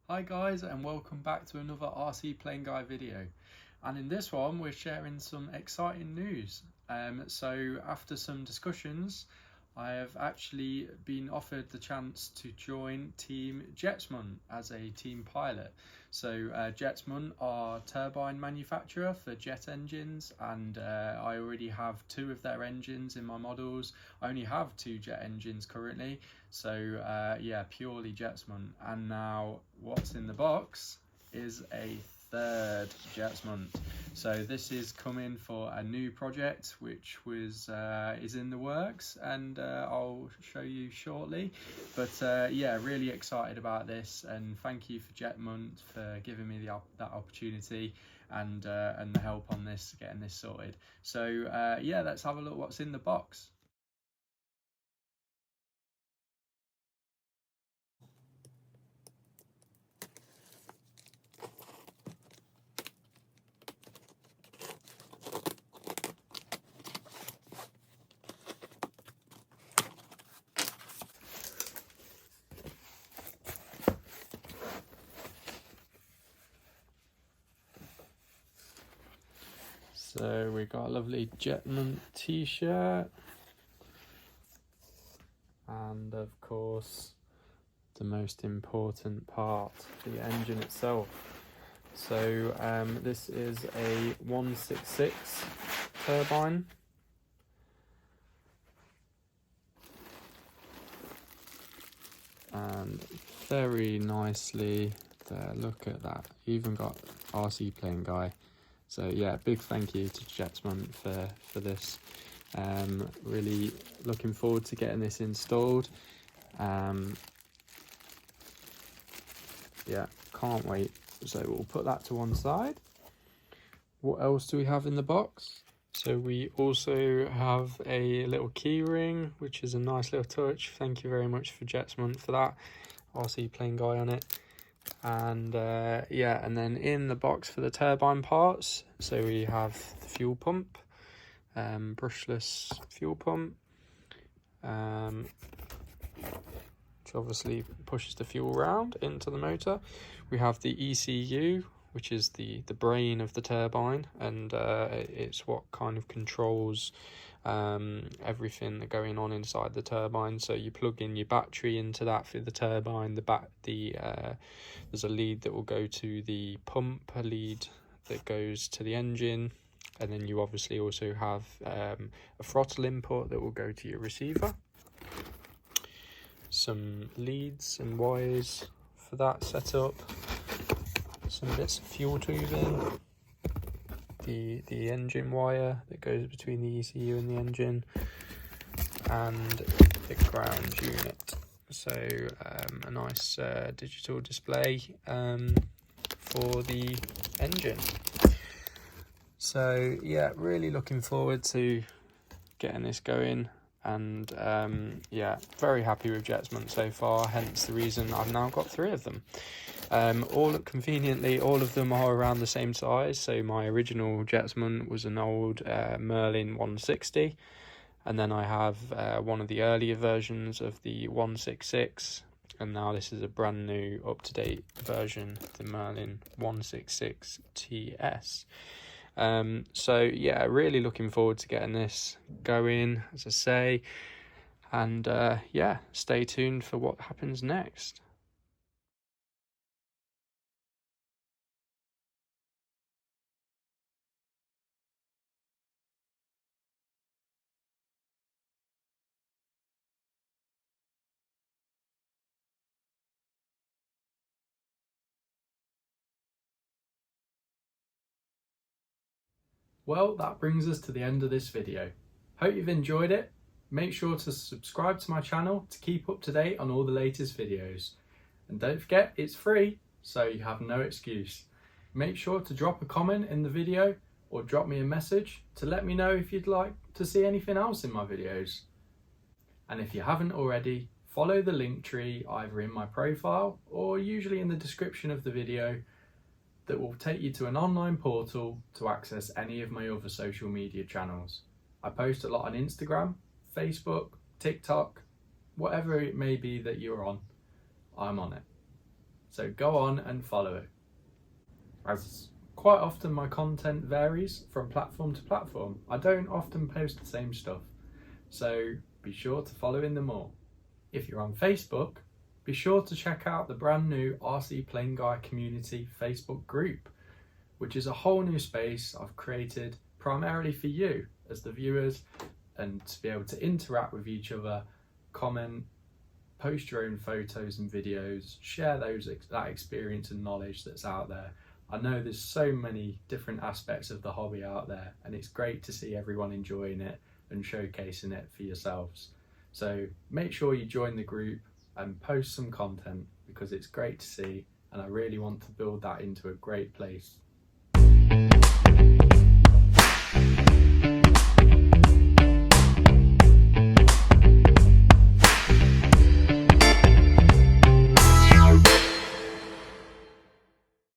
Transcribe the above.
Hi guys, and welcome back to another RC Plane Guy video. And in this one we're sharing some exciting news. So after some discussions, I have actually been offered the chance to join Team Jetsmunt as a team pilot. So Jetsmunt are turbine manufacturer for jet engines, and I already have 2 of their engines in my models. I only have 2 jet engines currently, so yeah, purely Jetsmunt. And now what's in the box is a 3rd Jetsmunt. So this is coming for a new project which was is in the works, and I'll show you shortly. But yeah, really excited about this, and thank you for Jetsmunt for giving me that opportunity and the help on this, getting this sorted. So yeah, let's have a look what's in the box. So we got a lovely Jetsmunt t-shirt, and of course the most important part, the engine itself. So this is a 166 turbine, and very nicely there, look at that, even got RC Plane Guy. So yeah, big thank you to Jetsmunt for this. Really looking forward to getting this installed. Yeah, can't wait. So we'll put that to one side. What else do we have in the box? So we also have a little keyring, which is a nice little touch. Thank you very much for Jetsmunt for that. RC Plane Guy on it. And yeah, and then in the box for the turbine parts, so we have the fuel pump, brushless fuel pump, which obviously pushes the fuel around into the motor. We have the ECU, which is the brain of the turbine, and it's what kind of controls everything going on inside the turbine. So you plug in your battery into that for the turbine. There's a lead that will go to the pump, a lead that goes to the engine, and then you obviously also have a throttle input that will go to your receiver. Some leads and wires for that setup. Some bits of fuel tubing. The engine wire that goes between the ECU and the engine, and the ground unit. So a nice digital display for the engine. So yeah, really looking forward to getting this going, and yeah, very happy with Jetsmunt so far, hence the reason I've now got 3 of them. Conveniently, all of them are around the same size. So my original Jetsmunt was an old Merlin 160, and then I have one of the earlier versions of the 166, and now this is a brand new up-to-date version, the Merlin 166TS. So yeah, really looking forward to getting this going, as I say, and yeah, stay tuned for what happens next. Well, that brings us to the end of this video. Hope you've enjoyed it. Make sure to subscribe to my channel to keep up to date on all the latest videos. And don't forget, it's free, so you have no excuse. Make sure to drop a comment in the video or drop me a message to let me know if you'd like to see anything else in my videos. And if you haven't already, follow the link tree either in my profile or usually in the description of the video, that will take you to an online portal to access any of my other social media channels. I post a lot on Instagram, Facebook, TikTok, whatever it may be that you're on, I'm on it. so go on and follow it. As quite often my content varies from platform to platform, I don't often post the same stuff, so be sure to follow in them all. If you're on Facebook, be sure to check out the brand new RC Plane Guy Community Facebook group, which is a whole new space I've created primarily for you as the viewers, and to be able to interact with each other, comment, post your own photos and videos, share that experience and knowledge that's out there. I know there's so many different aspects of the hobby out there, and it's great to see everyone enjoying it and showcasing it for yourselves. So make sure you join the group and post some content, because it's great to see, and I really want to build that into a great place